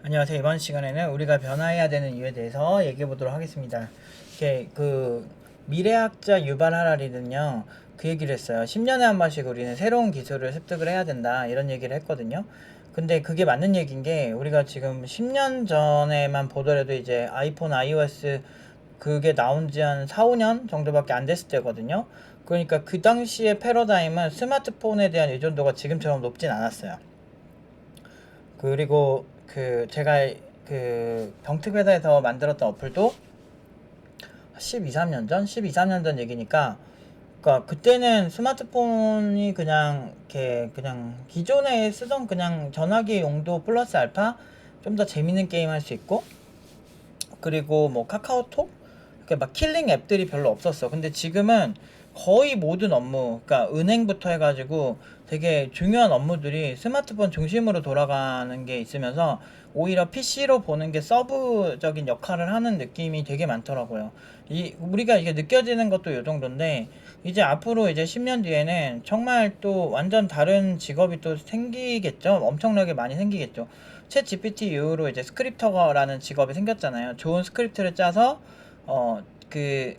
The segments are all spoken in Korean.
안녕하세요. 이번 시간에는 우리가 변화해야 되는 이유에 대해서 얘기해 보도록 하겠습니다. 이게 미래학자 유발 하라리는요, 그 얘기를 했어요. 10년에 한 번씩 우리는 새로운 기술을 습득을 해야 된다, 이런 얘기를 했거든요. 근데 그게 맞는 얘기인 게, 우리가 지금 10년 전에만 보더라도 이제 아이폰, iOS 그게 나온 지 한 4, 5년 정도밖에 안 됐을 때거든요. 그러니까 그 당시의 패러다임은 스마트폰에 대한 의존도가 지금처럼 높진 않았어요. 그리고 제가 병특 회사에서 만들었던 어플도 12, 3년 전? 12, 3년 전 얘기니까, 그러니까 그때는 스마트폰이 그냥 기존에 쓰던 그냥 전화기 용도 플러스 알파 좀 더 재밌는 게임 할 수 있고, 그리고 뭐 카카오톡 이렇게 막 킬링 앱들이 별로 없었어. 근데 지금은 거의 모든 업무, 그러니까 은행부터 해가지고 되게 중요한 업무들이 스마트폰 중심으로 돌아가는 게 있으면서 오히려 PC로 보는 게 서브적인 역할을 하는 느낌이 되게 많더라고요. 우리가 이게 느껴지는 것도 요 정도인데, 이제 앞으로 이제 10년 뒤에는 정말 또 완전 다른 직업이 또 생기겠죠. 엄청나게 많이 생기겠죠. 챗 GPT 이후로 이제 스크립터라는 직업이 생겼잖아요. 좋은 스크립트를 짜서 어 그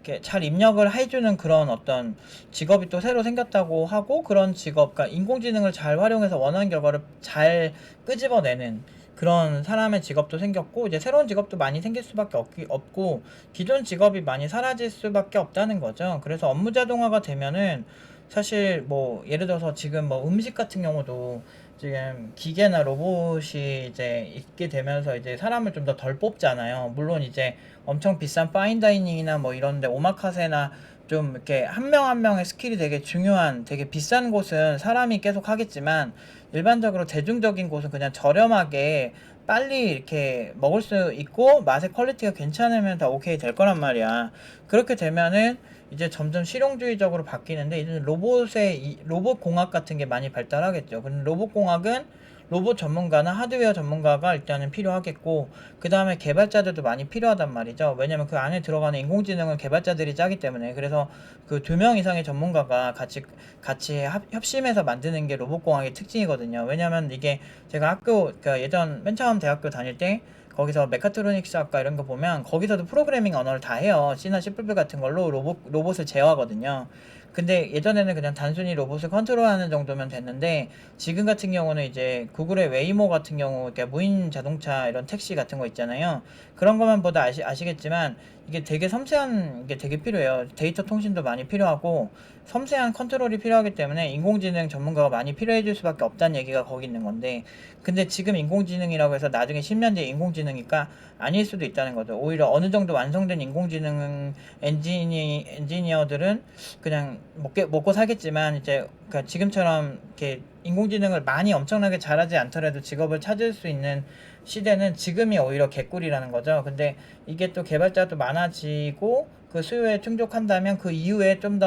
이렇게 잘 입력을 해주는 그런 어떤 직업이 또 새로 생겼다고 하고, 그런 직업, 그러니까 인공지능을 잘 활용해서 원하는 결과를 잘 끄집어내는 그런 사람의 직업도 생겼고, 이제 새로운 직업도 많이 생길 수밖에 없고, 기존 직업이 많이 사라질 수밖에 없다는 거죠. 그래서 업무 자동화가 되면은 사실 뭐 예를 들어서 지금 뭐 음식 같은 경우도 지금 기계나 로봇이 이제 있게 되면서 이제 사람을 좀 더 덜 뽑잖아요. 물론 이제 엄청 비싼 파인다이닝이나 뭐 이런데 오마카세나 좀 이렇게 한 명 한 명의 스킬이 되게 중요한 되게 비싼 곳은 사람이 계속 하겠지만, 일반적으로 대중적인 곳은 그냥 저렴하게 빨리 이렇게 먹을 수 있고 맛의 퀄리티가 괜찮으면 다 오케이 될 거란 말이야. 그렇게 되면은 이제 점점 실용주의적으로 바뀌는데, 이제 로봇 공학 같은 게 많이 발달하겠죠. 근데 로봇 공학은 로봇 전문가나 하드웨어 전문가가 일단은 필요하겠고, 그 다음에 개발자들도 많이 필요하단 말이죠. 왜냐면 그 안에 들어가는 인공지능은 개발자들이 짜기 때문에. 그래서 그 2명 이상의 전문가가 같이 협심해서 만드는 게 로봇공학의 특징이거든요. 왜냐면 이게 제가 그러니까 예전 맨 처음 대학교 다닐 때 거기서 메카트로닉스 학과 이런 거 보면 거기서도 프로그래밍 언어를 다 해요. C나 C++ 같은 걸로 로봇을 제어하거든요. 근데 예전에는 그냥 단순히 로봇을 컨트롤하는 정도면 됐는데, 지금 같은 경우는 이제 구글의 웨이모 같은 경우, 그러니까 무인 자동차 이런 택시 같은 거 있잖아요. 그런 것만 보다 아시겠지만 이게 되게 섬세한 게 되게 필요해요. 데이터 통신도 많이 필요하고 섬세한 컨트롤이 필요하기 때문에 인공지능 전문가가 많이 필요해질 수밖에 없다는 얘기가 거기 있는 건데, 근데 지금 인공지능이라고 해서 나중에 10년 뒤에 인공지능이니까 아닐 수도 있다는 거죠. 오히려 어느 정도 완성된 인공지능 엔지니어들은 그냥 먹고 살겠지만, 이제 그러니까 지금처럼 이렇게 인공지능을 많이 엄청나게 잘하지 않더라도 직업을 찾을 수 있는 시대는 지금이 오히려 개꿀이라는 거죠. 근데 이게 또 개발자도 많아지고 그 수요에 충족한다면 그 이후에 좀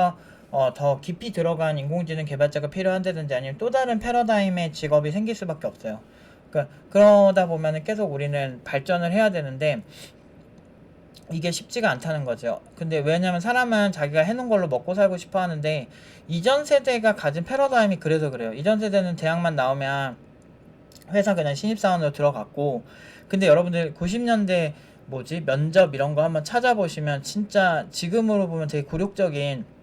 더 깊이 들어간 인공지능 개발자가 필요한다든지, 아니면 또 다른 패러다임의 직업이 생길 수밖에 없어요. 그러니까 그러다 보면은 계속 우리는 발전을 해야 되는데, 이게 쉽지가 않다는 거죠. 근데 왜냐면 사람은 자기가 해놓은 걸로 먹고 살고 싶어 하는데, 이전 세대가 가진 패러다임이 그래서 그래요. 이전 세대는 대학만 나오면 회사 그냥 신입사원으로 들어갔고, 근데 여러분들 90년대 면접 이런 거 한번 찾아보시면 진짜 지금으로 보면 되게 굴욕적인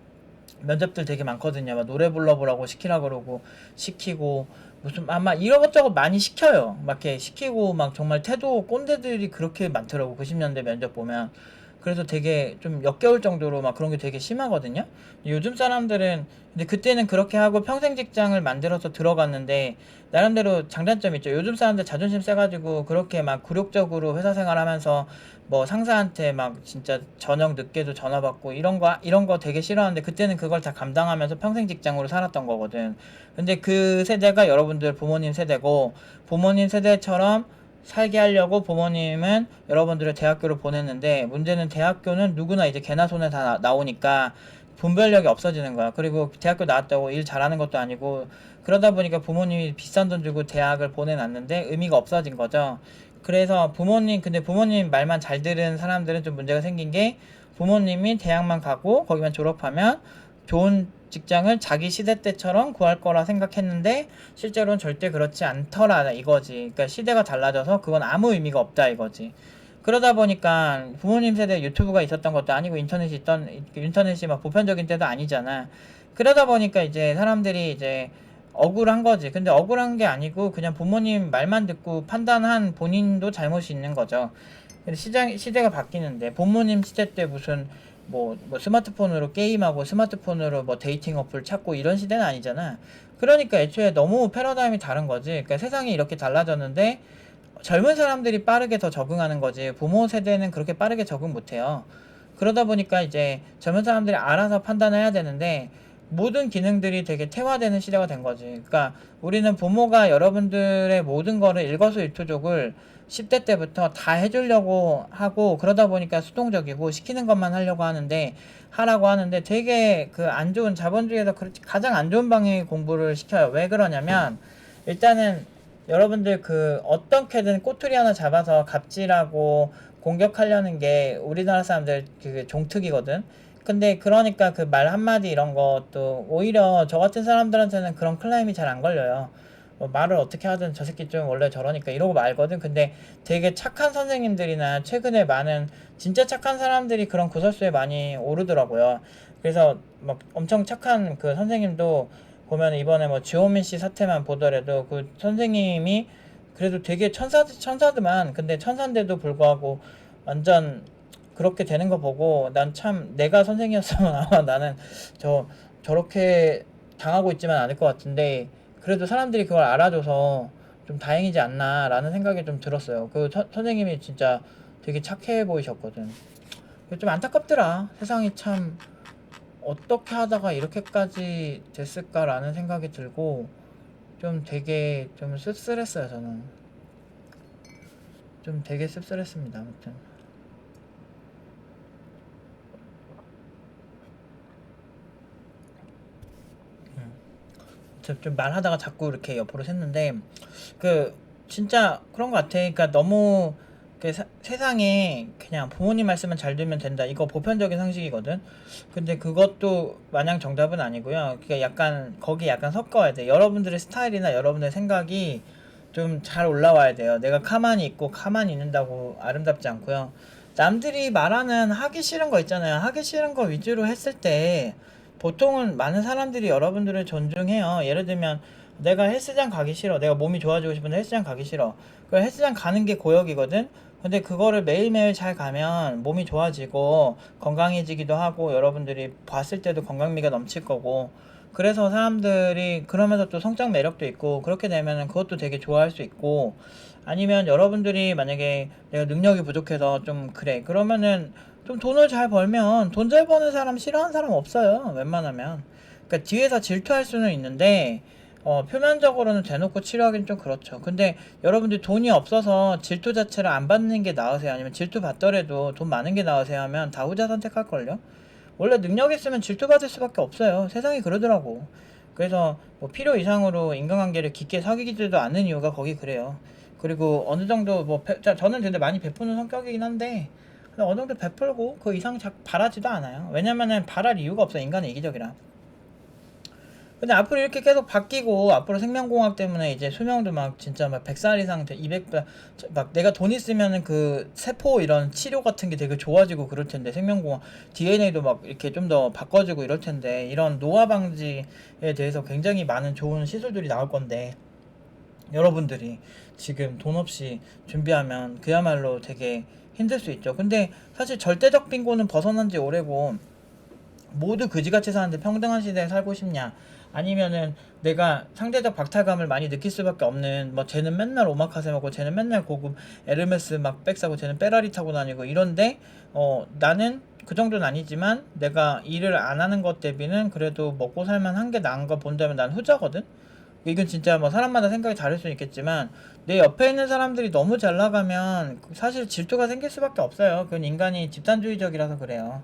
면접들 되게 많거든요. 막 노래 불러보라고 시키라 그러고 시키고, 무슨 아마 이것저것 많이 시켜요. 막 이렇게 시키고, 막 정말 태도 꼰대들이 그렇게 많더라고 90년대 면접 보면. 그래서 되게 좀 역겨울 정도로 막 그런 게 되게 심하거든요. 요즘 사람들은, 근데 그때는 그렇게 하고 평생 직장을 만들어서 들어갔는데 나름대로 장단점이 있죠. 요즘 사람들 자존심 세가지고 그렇게 막 굴욕적으로 회사 생활하면서 뭐 상사한테 막 진짜 저녁 늦게도 전화 받고 이런 거 되게 싫어하는데, 그때는 그걸 다 감당하면서 평생 직장으로 살았던 거거든. 근데 그 세대가 여러분들 부모님 세대고, 부모님 세대처럼 살게 하려고 부모님은 여러분들을 대학교를 보냈는데, 문제는 대학교는 누구나 이제 개나 소나 다 나오니까 분별력이 없어지는 거야. 그리고 대학교 나왔다고 일 잘하는 것도 아니고, 그러다 보니까 부모님이 비싼 돈 주고 대학을 보내놨는데 의미가 없어진 거죠. 그래서 근데 부모님 말만 잘 들은 사람들은 좀 문제가 생긴 게, 부모님이 대학만 가고 거기만 졸업하면 좋은 직장을 자기 시대 때처럼 구할 거라 생각했는데 실제로는 절대 그렇지 않더라 이거지. 그러니까 시대가 달라져서 그건 아무 의미가 없다 이거지. 그러다 보니까 부모님 세대 유튜브가 있었던 것도 아니고 인터넷이 막 보편적인 때도 아니잖아. 그러다 보니까 이제 사람들이 이제 억울한 거지. 근데 억울한 게 아니고 그냥 부모님 말만 듣고 판단한 본인도 잘못이 있는 거죠. 근데 시대가 바뀌는데 부모님 시대 때 무슨 뭐 스마트폰으로 게임하고 스마트폰으로 뭐 데이팅 어플 찾고 이런 시대는 아니잖아. 그러니까 애초에 너무 패러다임이 다른 거지. 그러니까 세상이 이렇게 달라졌는데 젊은 사람들이 빠르게 더 적응하는 거지. 부모 세대는 그렇게 빠르게 적응 못해요. 그러다 보니까 이제 젊은 사람들이 알아서 판단해야 되는데 모든 기능들이 되게 태화되는 시대가 된 거지. 그러니까 우리는 부모가 여러분들의 모든 거를 일거수일투족을 10대 때부터 다 해주려고 하고 그러다 보니까 수동적이고 시키는 것만 하라고 하는데 되게 그 안 좋은 자본주의에서 가장 안 좋은 방향의 공부를 시켜요. 왜 그러냐면 일단은 여러분들 그 어떻게든 꼬투리 하나 잡아서 갑질하고 공격하려는 게 우리나라 사람들 그 종특이거든. 근데 그러니까 그 말 한마디 이런 것도 오히려 저 같은 사람들한테는 그런 클레임이 잘 안 걸려요. 뭐 말을 어떻게 하든 저 새끼 좀 원래 저러니까 이러고 말거든. 근데 되게 착한 선생님들이나 최근에 많은 진짜 착한 사람들이 그런 구설수에 많이 오르더라고요. 그래서 막 엄청 착한 그 선생님도 보면 이번에 뭐 지호민 씨 사태만 보더라도 그 선생님이 그래도 되게 천사드만 근데 천사인데도 불구하고 완전 그렇게 되는 거 보고 난 참 내가 선생이었으면 아마 나는 저렇게 당하고 있지만 않을 것 같은데 그래도 사람들이 그걸 알아줘서 좀 다행이지 않나라는 생각이 좀 들었어요. 그 선생님이 진짜 되게 착해 보이셨거든. 좀 안타깝더라. 세상이 참 어떻게 하다가 이렇게까지 됐을까라는 생각이 들고 좀 되게 좀 씁쓸했어요. 저는 좀 되게 씁쓸했습니다. 아무튼 좀 말하다가 자꾸 이렇게 옆으로 샜는데 그 진짜 그런 것 같아. 그러니까 너무 그 세상에 그냥 부모님 말씀만 잘 들으면 된다. 이거 보편적인 상식이거든. 근데 그것도 마냥 정답은 아니고요. 그러니까 약간 거기 약간 섞어야 돼. 여러분들의 스타일이나 여러분들의 생각이 좀 잘 올라와야 돼요. 내가 가만히 있고 가만히 있는다고 아름답지 않고요. 남들이 말하는 하기 싫은 거 있잖아요. 하기 싫은 거 위주로 했을 때 보통은 많은 사람들이 여러분들을 존중해요. 예를 들면 내가 헬스장 가기 싫어. 내가 몸이 좋아지고 싶은데 헬스장 가기 싫어. 그 헬스장 가는 게 고역이거든. 근데 그거를 매일매일 잘 가면 몸이 좋아지고 건강해지기도 하고 여러분들이 봤을 때도 건강미가 넘칠 거고 그래서 사람들이 그러면서 또 성적 매력도 있고 그렇게 되면은 그것도 되게 좋아할 수 있고 아니면 여러분들이 만약에 내가 능력이 부족해서 좀 그래 그러면은 좀 돈을 잘 벌면 돈 잘 버는 사람 싫어하는 사람 없어요. 웬만하면. 그러니까 뒤에서 질투할 수는 있는데 표면적으로는 대놓고 치료하기는 좀 그렇죠. 근데 여러분들 돈이 없어서 질투 자체를 안 받는 게 나으세요? 아니면 질투 받더라도 돈 많은 게 나으세요? 하면 다 후자 선택할걸요? 원래 능력 있으면 질투 받을 수밖에 없어요. 세상이 그러더라고. 그래서 뭐 필요 이상으로 인간관계를 깊게 사귀지도 않는 이유가 거기 그래요. 그리고 어느 정도 저는 근데 많이 베푸는 성격이긴 한데 어느 정도 베풀고 그 이상 바라지도 않아요. 왜냐면은 바랄 이유가 없어. 인간은 이기적이라. 근데 앞으로 이렇게 계속 바뀌고 앞으로 생명공학 때문에 이제 수명도 막 진짜 막 100살 이상 200살 막 내가 돈 있으면은 그 세포 이런 치료 같은 게 되게 좋아지고 그럴 텐데 생명공학 DNA도 막 이렇게 좀 더 바꿔지고 이럴 텐데 이런 노화 방지에 대해서 굉장히 많은 좋은 시술들이 나올 건데 여러분들이 지금 돈 없이 준비하면 그야말로 되게 힘들 수 있죠. 근데 사실 절대적 빈곤은 벗어난 지 오래고 모두 그지같이 사는데 평등한 시대에 살고 싶냐 아니면은 내가 상대적 박탈감을 많이 느낄 수밖에 없는 뭐 쟤는 맨날 오마카세 먹고 쟤는 맨날 고급 에르메스 막 백 사고 쟤는 페라리 타고 다니고 이런데 나는 그 정도는 아니지만 내가 일을 안 하는 것 대비는 그래도 먹고 살만 한 게 나은 거 본다면 난 후자거든. 이건 진짜 뭐 사람마다 생각이 다를 수는 있겠지만 내 옆에 있는 사람들이 너무 잘 나가면 사실 질투가 생길 수밖에 없어요. 그건 인간이 집단주의적이라서 그래요.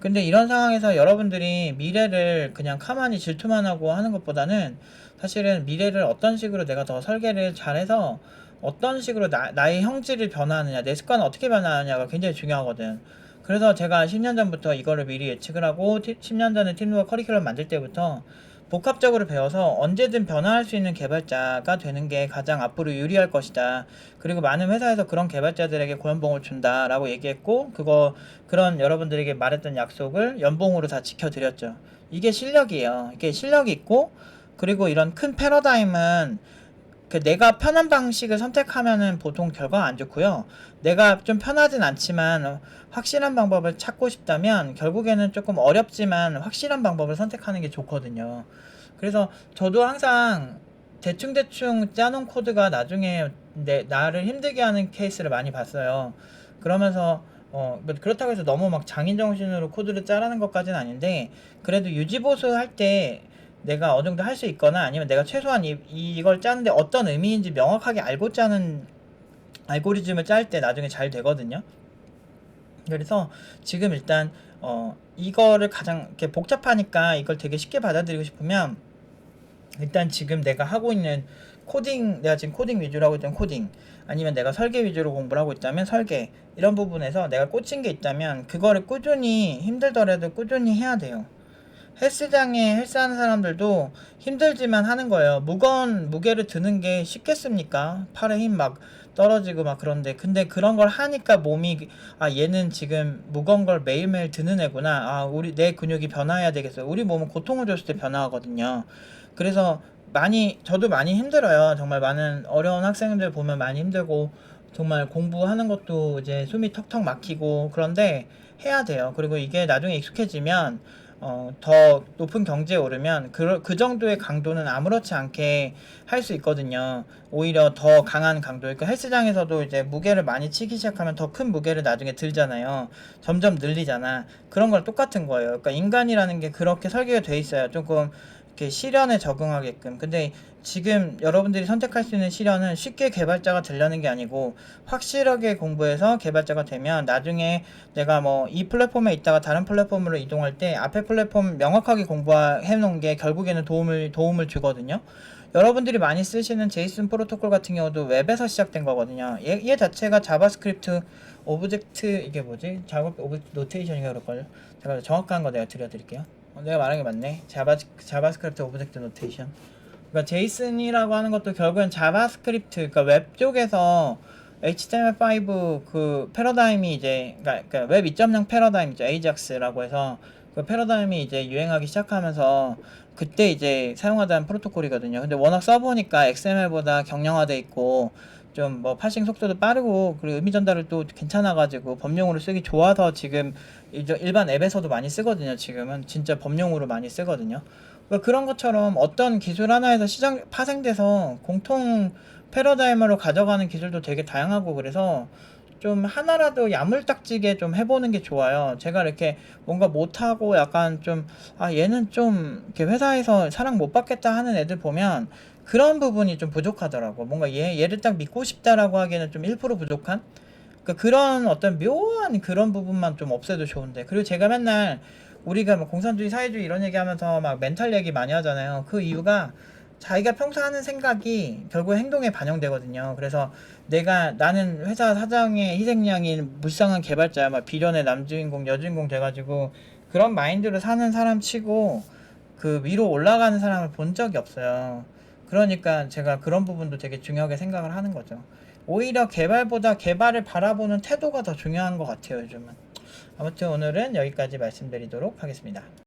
근데 이런 상황에서 여러분들이 미래를 그냥 가만히 질투만 하고 하는 것보다는 사실은 미래를 어떤 식으로 내가 더 설계를 잘해서 어떤 식으로 나의 형질을 변화하느냐, 내 습관을 어떻게 변화하느냐가 굉장히 중요하거든. 그래서 제가 10년 전부터 이거를 미리 예측을 하고 10년 전에 팀워크 커리큘럼 만들 때부터 복합적으로 배워서 언제든 변화할 수 있는 개발자가 되는 게 가장 앞으로 유리할 것이다. 그리고 많은 회사에서 그런 개발자들에게 고연봉을 준다라고 얘기했고, 그런 여러분들에게 말했던 약속을 연봉으로 다 지켜드렸죠. 이게 실력이에요. 이게 실력이 있고, 그리고 이런 큰 패러다임은 내가 편한 방식을 선택하면은 보통 결과가 안 좋고요. 내가 좀 편하진 않지만 확실한 방법을 찾고 싶다면 결국에는 조금 어렵지만 확실한 방법을 선택하는 게 좋거든요. 그래서 저도 항상 대충대충 짜놓은 코드가 나중에 나를 힘들게 하는 케이스를 많이 봤어요. 그러면서 뭐 그렇다고 해서 너무 막 장인정신으로 코드를 짜라는 것까지는 아닌데, 그래도 유지보수 할 때 내가 어느 정도 할 수 있거나 아니면 내가 최소한 이걸 짜는데 어떤 의미인지 명확하게 알고 짜는 알고리즘을 짤 때 나중에 잘 되거든요. 그래서 지금 일단 이거를 가장 이렇게 복잡하니까 이걸 되게 쉽게 받아들이고 싶으면 일단 지금 내가 하고 있는 코딩, 내가 지금 코딩 위주로 하고 있던 코딩, 아니면 내가 설계 위주로 공부를 하고 있다면 설계, 이런 부분에서 내가 꽂힌 게 있다면 그거를 꾸준히 힘들더라도 꾸준히 해야 돼요. 헬스장에 헬스하는 사람들도 힘들지만 하는 거예요. 무거운 무게를 드는 게 쉽겠습니까? 팔에 힘 막 떨어지고 막 그런데, 근데 그런 걸 하니까 몸이, 아 얘는 지금 무거운 걸 매일매일 드는 애구나, 아 우리 내 근육이 변화해야 되겠어요. 우리 몸은 고통을 줬을 때 변화하거든요. 그래서 저도 많이 힘들어요. 정말 많은 어려운 학생들 보면 많이 힘들고, 정말 공부하는 것도 이제 숨이 턱턱 막히고, 그런데 해야 돼요. 그리고 이게 나중에 익숙해지면 더 높은 경지에 오르면 그 정도의 강도는 아무렇지 않게 할 수 있거든요. 오히려 더 강한 강도. 그러니까 헬스장에서도 이제 무게를 많이 치기 시작하면 더 큰 무게를 나중에 들잖아요. 점점 늘리잖아. 그런 걸 똑같은 거예요. 그러니까 인간이라는 게 그렇게 설계가 돼 있어요. 조금 이렇게 시련에 적응하게끔. 근데 지금 여러분들이 선택할 수 있는 시련은 쉽게 개발자가 되려는 게 아니고, 확실하게 공부해서 개발자가 되면 나중에 내가 뭐 이 플랫폼에 있다가 다른 플랫폼으로 이동할 때 앞에 플랫폼 명확하게 공부해 놓은 게 결국에는 도움을 주거든요. 여러분들이 많이 쓰시는 제이슨 프로토콜 같은 경우도 웹에서 시작된 거거든요. 얘 자체가 자바스크립트 오브젝트, 이게 뭐지? 작업 오브젝트 노테이션인가 그럴걸요? 제가 정확한 거 내가 들려드릴게요. 내가 말한 게 맞네. 자바스크립트 오브젝트 노테이션. 그러니까 제이슨이라고 하는 것도 결국엔 자바스크립트, 그러니까 웹 쪽에서 HTML5 그 패러다임이 이제, 그러니까 웹 2.0 패러다임이죠. AJAX라고 해서 그 패러다임이 이제 유행하기 시작하면서 그때 이제 사용하던 프로토콜이거든요. 근데 워낙 써보니까 XML보다 경량화돼 있고 좀 뭐 파싱 속도도 빠르고, 그리고 의미 전달을 또 괜찮아가지고 법용으로 쓰기 좋아서 지금 일반 앱에서도 많이 쓰거든요. 지금은 진짜 법용으로 많이 쓰거든요. 그러니까 그런 것처럼 어떤 기술 하나에서 시장 파생돼서 공통 패러다임으로 가져가는 기술도 되게 다양하고, 그래서 좀 하나라도 야물딱지게 좀 해보는 게 좋아요. 제가 이렇게 뭔가 못하고 약간 좀, 아 얘는 좀 이렇게 회사에서 사랑 못 받겠다 하는 애들 보면 그런 부분이 좀 부족하더라고. 뭔가 얘를 딱 믿고 싶다라고 하기에는 좀 1% 부족한, 그러니까 그런 어떤 묘한 그런 부분만 좀 없애도 좋은데. 그리고 제가 맨날 우리가 뭐 공산주의 사회주의 이런 얘기하면서 막 멘탈 얘기 많이 하잖아요. 그 이유가 자기가 평소 하는 생각이 결국 행동에 반영되거든요. 그래서 나는 회사 사장의 희생양인 불쌍한 개발자야, 막 비련의 남주인공 여주인공 돼가지고 그런 마인드로 사는 사람 치고 그 위로 올라가는 사람을 본 적이 없어요. 그러니까 제가 그런 부분도 되게 중요하게 생각을 하는 거죠. 오히려 개발보다 개발을 바라보는 태도가 더 중요한 것 같아요, 요즘은. 아무튼 오늘은 여기까지 말씀드리도록 하겠습니다.